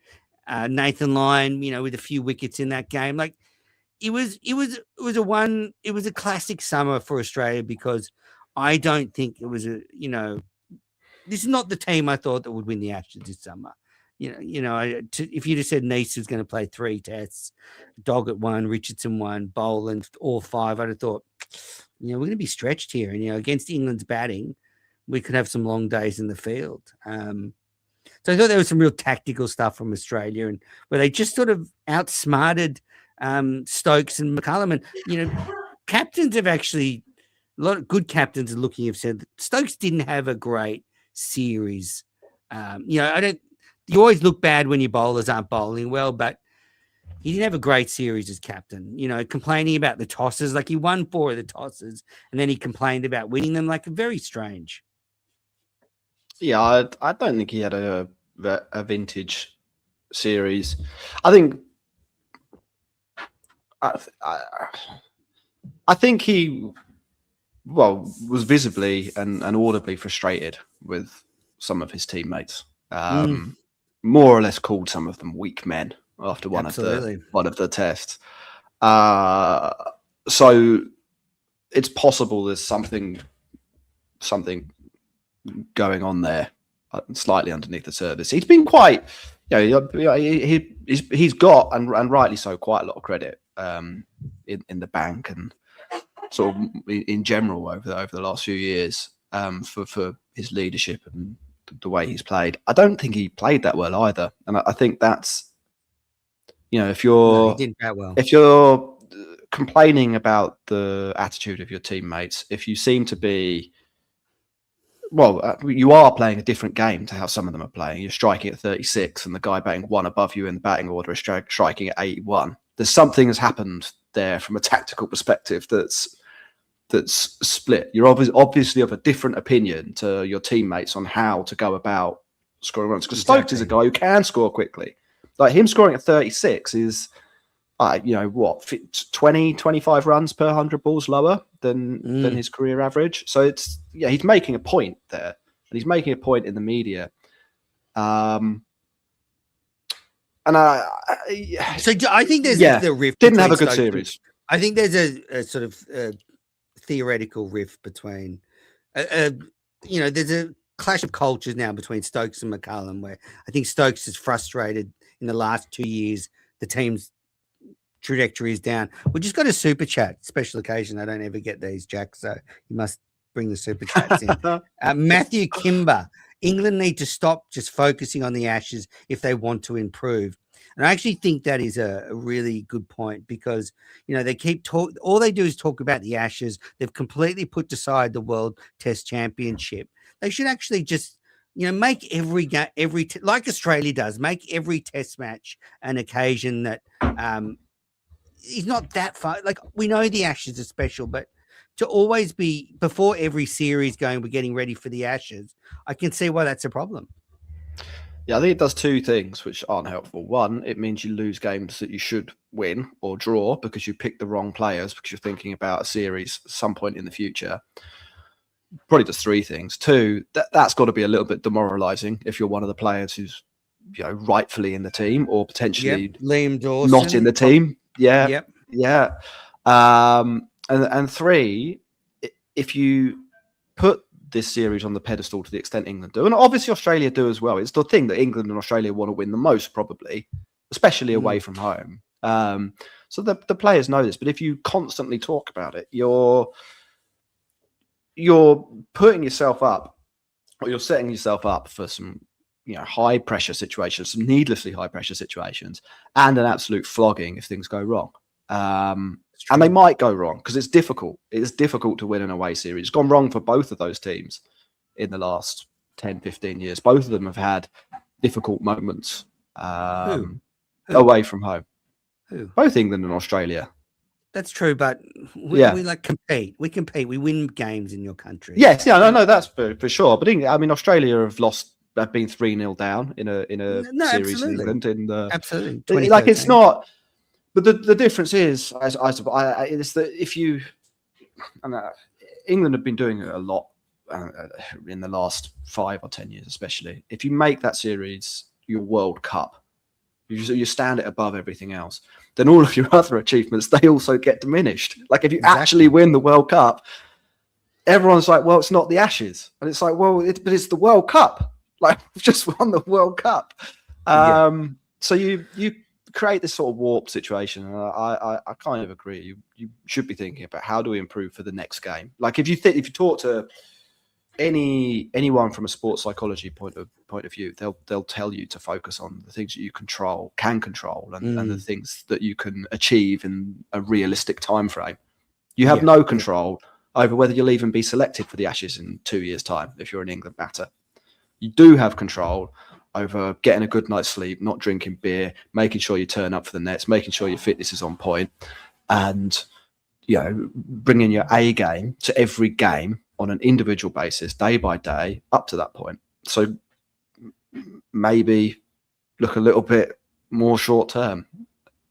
Nathan Lyon, with a few wickets in that game. Like it was a classic summer for Australia, because I don't think it was this is not the team I thought that would win the Ashes this summer. If you'd have said Neese was going to play 3 tests, Doggett 1, Richardson 1, Boland all 5, I'd have thought, we're going to be stretched here. And, against England's batting, we could have some long days in the field. So I thought there was some real tactical stuff from Australia, and where they just sort of outsmarted Stokes and McCullum. And, captains have actually, a lot of good captains are looking, have said that Stokes didn't have a great series. You always look bad when your bowlers aren't bowling well, but he didn't have a great series as captain, complaining about the tosses. Like he won 4 of the tosses and then he complained about winning them. Like very strange. Yeah, I don't think he had a vintage series. I think he was visibly and audibly frustrated with some of his teammates. More or less called some of them weak men after one of the tests. So it's possible there's something going on there, slightly underneath the surface. He's been quite, he's got, and rightly so, quite a lot of credit in the bank and sort of in general over the last few years for his leadership and the way he's played. I don't think he played that well either, and I think that's if you're complaining about the attitude of your teammates, if you seem to be you are playing a different game to how some of them are playing. You're striking at 36 and the guy batting 1 above you in the batting order is striking at 81. There's something has happened there from a tactical perspective that's split. You're obviously of a different opinion to your teammates on how to go about scoring runs. Because Stokes is a guy who can score quickly. Like him scoring at 36 is what, 20, 25 runs per 100 balls lower than his career average. So it's, he's making a point there, and he's making a point in the media. And So I think there's the rift. Didn't have a good Stokes. series. I think there's a sort of theoretical rift between, there's a clash of cultures now between Stokes and McCullum, where I think Stokes is frustrated in the last 2 years. The team's trajectory is down. We just got a super chat, special occasion. I don't ever get these, Jack, so you must bring the super chats in. Matthew Kimber, England need to stop just focusing on the Ashes if they want to improve. And I actually think that is a really good point, because, they keep all they do is talk about the Ashes. They've completely put aside the World Test Championship. They should actually just, make every game, like Australia does, make every Test match an occasion that is not that far. Like, we know the Ashes are special, but to always be before every series going, we're getting ready for the Ashes, I can see why that's a problem. Yeah, I think it does two things which aren't helpful. One, it means you lose games that you should win or draw because you picked the wrong players because you're thinking about a series at some point in the future. Probably does three things. Two, that's got to be a little bit demoralising if you're one of the players who's rightfully in the team or potentially Liam Dawson not in the team. Yeah. And three, if you put this series on the pedestal to the extent England do, and obviously Australia do as well. It's the thing that England and Australia want to win the most, probably, especially away from home. So the players know this, but if you constantly talk about it, you're putting yourself up, or you're setting yourself up for some high pressure situations, some needlessly high pressure situations, and an absolute flogging if things go wrong. And they might go wrong because it's difficult. It's difficult to win an away series. It's gone wrong for both of those teams in the last 10, 15 years. Both of them have had difficult moments away from home. Who? Both England and Australia. That's true, but we compete. We compete. We win games in your country. Yes, no, that's for sure. But Australia have been 3-0 down in a series in England. Absolutely. Like, it's not. But the difference is, is that if you, England have been doing it a lot in the last 5 or 10 years, especially. If you make that series your World Cup, you stand it above everything else, then all of your other achievements, they also get diminished. Like, if you actually win the World Cup, everyone's like, well, it's not the Ashes. And it's like, well, but it's the World Cup. Like, we've just won the World Cup. So you create this sort of warped situation, and I kind of agree. You should be thinking about how do we improve for the next game. Like, if you talk to anyone from a sports psychology point of view, they'll tell you to focus on the things that you can control, and the things that you can achieve in a realistic time frame. You have no control over whether you'll even be selected for the Ashes in 2 years' time if you're an England batter. You do have control over getting a good night's sleep, not drinking beer, making sure you turn up for the nets, making sure your fitness is on point, and bringing your A game to every game on an individual basis, day by day, up to that point. So maybe look a little bit more short term.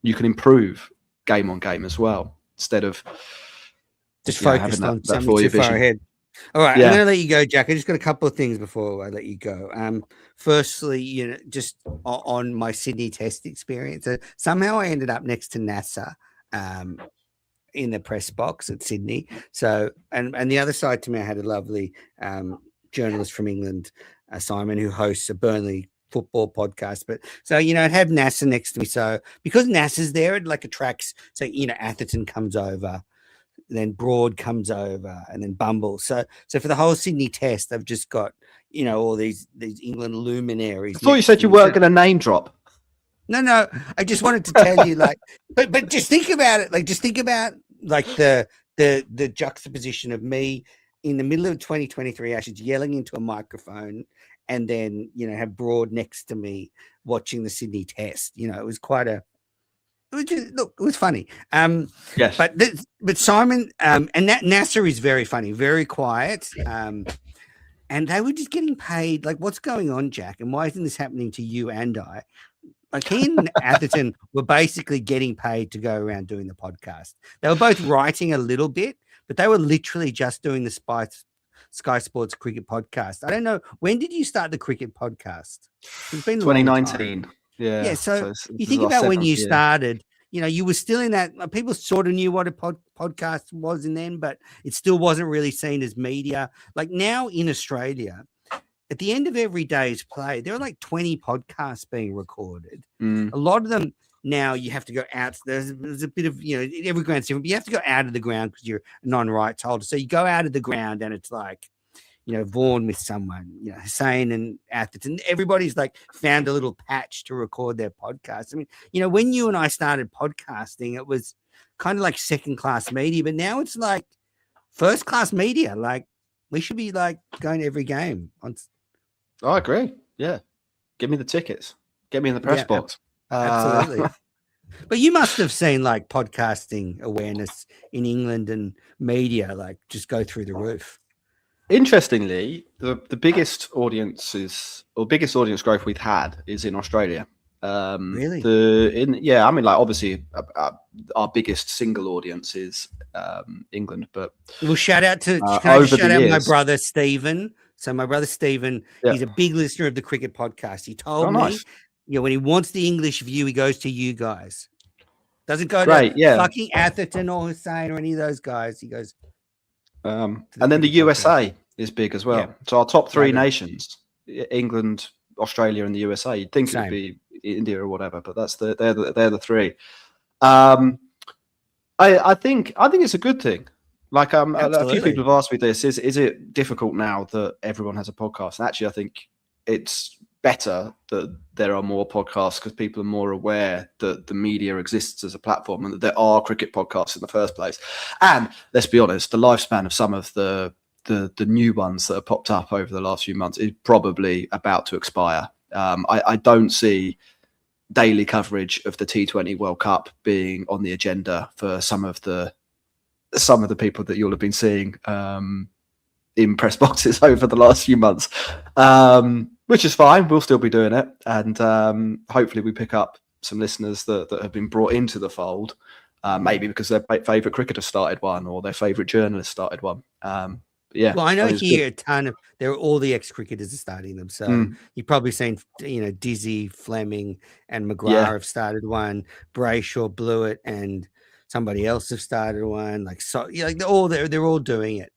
You can improve game on game as well, instead of just focused on something too far ahead. All right, I'm going to let you go, Jack. I just got a couple of things before I let you go. Firstly, just on my Sydney Test experience, somehow I ended up next to NASA in the press box at Sydney. So, and the other side to me, I had a lovely journalist from England, Simon, who hosts a Burnley football podcast. But so, I'd have NASA next to me. So because NASA's there, it attracts. So Atherton comes over, then Broad comes over, and then Bumble. So for the whole Sydney Test, I've just got all these England luminaries. I thought you said you weren't going to name drop. No. I just wanted to tell you, but just think about it. Just think about the juxtaposition of me in the middle of 2023 Ashes yelling into a microphone, and then have Broad next to me watching the Sydney Test. It was quite a. It was funny. Yes. But Simon and that NASA is very funny, very quiet. And they were just getting paid. Like, what's going on, Jack? And why isn't this happening to you and I? Like he and Atherton were basically getting paid to go around doing the podcast. They were both writing a little bit, but they were literally just doing the Sky Sports cricket podcast. I don't know, when did you start the cricket podcast? It's been a long time. 2019. Yeah. Yeah, so it's you the think last about when 7 you years. started, you were still in that. People sort of knew what a podcast was in then, but it still wasn't really seen as media. Like now in Australia, at the end of every day's play, there are like 20 podcasts being recorded. Mm. A lot of them now you have to go out. There's a bit of, every ground's different, but you have to go out of the ground because you're a non-rights holder. So you go out of the ground and it's like, Vaughan with someone, Hussain and Atherton. Everybody's like found a little patch to record their podcast. I mean, when you and I started podcasting, it was kind of like second-class media, but now it's like first-class media. Like we should be like going to every game. I agree. Yeah. Give me the tickets. Get me in the press box. Absolutely. But you must have seen like podcasting awareness in England and media like just go through the roof. Interestingly, the biggest audience growth we've had is in Australia. Really? Obviously our biggest single audience is England, but well, shout out to my brother Stephen. So my brother Stephen, he's a big listener of the cricket podcast. He told me, when he wants the English view, he goes to you guys. Doesn't go to fucking Atherton or Hussain or any of those guys. He goes. And then the USA is big as well. Yeah. So our top three nations, England, Australia, and the USA. You'd think it'd be India or whatever, but they're the three. I think it's a good thing. Like a few people have asked me this: is it difficult now that everyone has a podcast? And actually, I think it's better that there are more podcasts because people are more aware that the media exists as a platform and that there are cricket podcasts in the first place. And let's be honest, the lifespan of some of the new ones that have popped up over the last few months is probably about to expire. I don't see daily coverage of the T20 World Cup being on the agenda for some of the people that you'll have been seeing in press boxes over the last few months, which is fine. We'll still be doing it. And hopefully we pick up some listeners that have been brought into the fold, maybe because their favourite cricketer started one or their favourite journalist started one. Well, I know here a ton of all the ex-cricketers are starting them. So you've probably seen, Dizzy, Fleming, and McGrath have started one. Brayshaw, Blewett, and somebody else have started one. They're all doing it.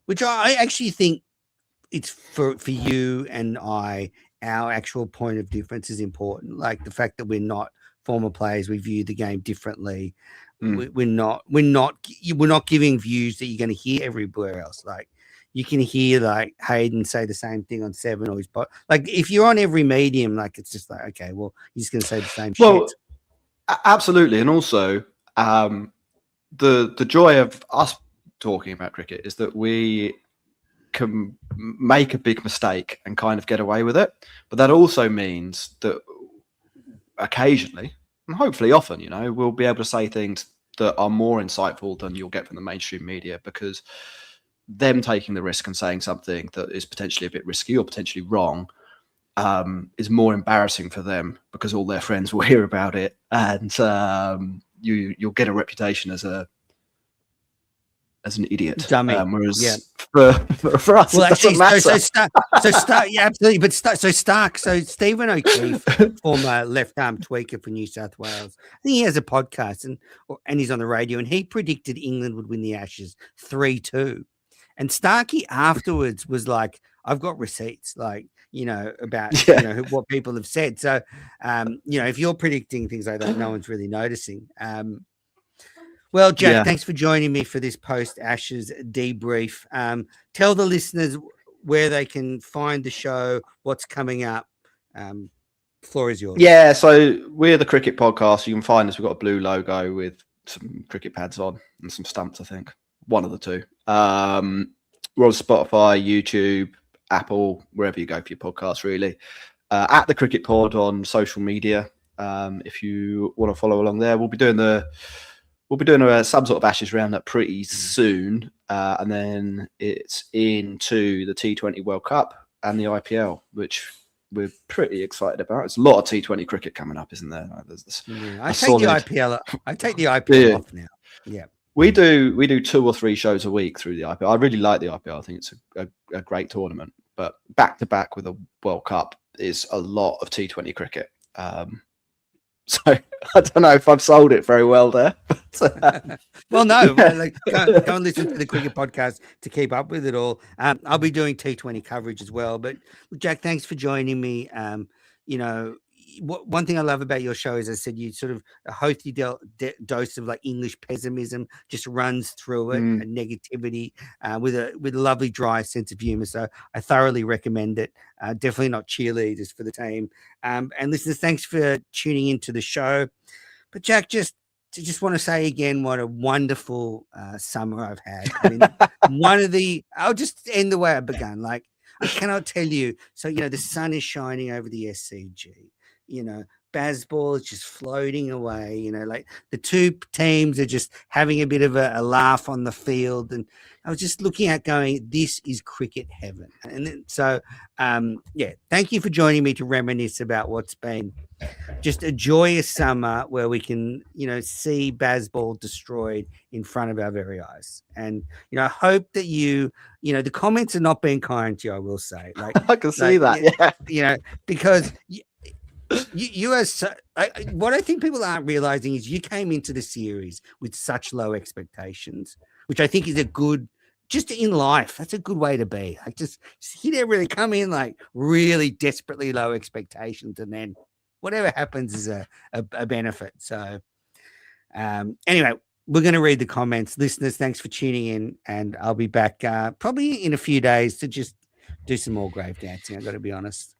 Which I actually think it's for you and I. Our actual point of difference is important. Like the fact that we're not former players, we view the game differently. We're not giving views that you're going to hear everywhere else. Like you can hear like Hayden say the same thing on Seven or his like if you're on every medium, like it's just like okay, well he's going to say the same shit. Absolutely, and also the joy of us talking about cricket is that we can make a big mistake and kind of get away with it, but that also means that occasionally and hopefully often, we'll be able to say things that are more insightful than you'll get from the mainstream media because them taking the risk and saying something that is potentially a bit risky or potentially wrong is more embarrassing for them because all their friends will hear about it and you'll get a reputation as an idiot. Dummy. Whereas for us, well, it doesn't matter. Absolutely. But Stark, Stephen O'Keefe, former left-arm tweaker for New South Wales, I think he has a podcast and he's on the radio and he predicted England would win the Ashes 3-2. And Starkey afterwards was like, I've got receipts, like, about what people have said. So, if you're predicting things like that, no one's really noticing. Well, Jack, thanks for joining me for this post-Ashes debrief. Tell the listeners where they can find the show, what's coming up. Floor is yours. Yeah, so we're the Cricket Podcast. You can find us. We've got a blue logo with some cricket pads on and some stumps, I think. One of the two. We're on Spotify, YouTube, Apple, wherever you go for your podcast, really. At the Cricket Pod on social media. If you want to follow along there, we'll be doing some sort of Ashes roundup pretty soon, and then it's into the T20 World Cup and the IPL, which we're pretty excited about. It's a lot of T20 cricket coming up, isn't there? Like, there's this Yeah, I a take solid- the IPL. I take the IPL Yeah. off now. Yeah. We do 2 or 3 shows a week through the IPL. I really like the IPL. I think it's a great tournament. But back to back with a World Cup is a lot of T20 cricket. So I don't know if I've sold it very well there. But, Well, no, Yeah. like go and listen to the cricket podcast to keep up with it all. I'll be doing T20 coverage as well. But Jack, thanks for joining me. You know, one thing I love about your show is, I said, you sort of a healthy dose of like English pessimism just runs through it, and negativity with a lovely dry sense of humor. So I thoroughly recommend it. Definitely not cheerleaders for the team. And listeners, thanks for tuning into the show. But Jack, just want to say again what a wonderful summer I've had. I mean, I'll just end the way I began. Like, I cannot tell you. So, you know, the sun is shining over the SCG. You know, Bazball is just floating away. You know, like the two teams are just having a bit of a laugh on the field. And I was just looking at going, this is cricket heaven. And then, so, yeah, thank you for joining me to reminisce about what's been just a joyous summer where we can, you know, see Bazball destroyed in front of our very eyes. And, you know, I hope that you know, the comments are not being kind to you, I will say. Like, I can see that. Yeah. you know, because you are so, what I think people aren't realizing is you came into the series with such low expectations, which I think is a good, just in life, that's a good way to be. Like, just you didn't really come in like really desperately low expectations, and then whatever happens is a benefit. So anyway, we're going to read the comments. Listeners, thanks for tuning in, and I'll be back probably in a few days to just do some more grave dancing. I've got to be honest.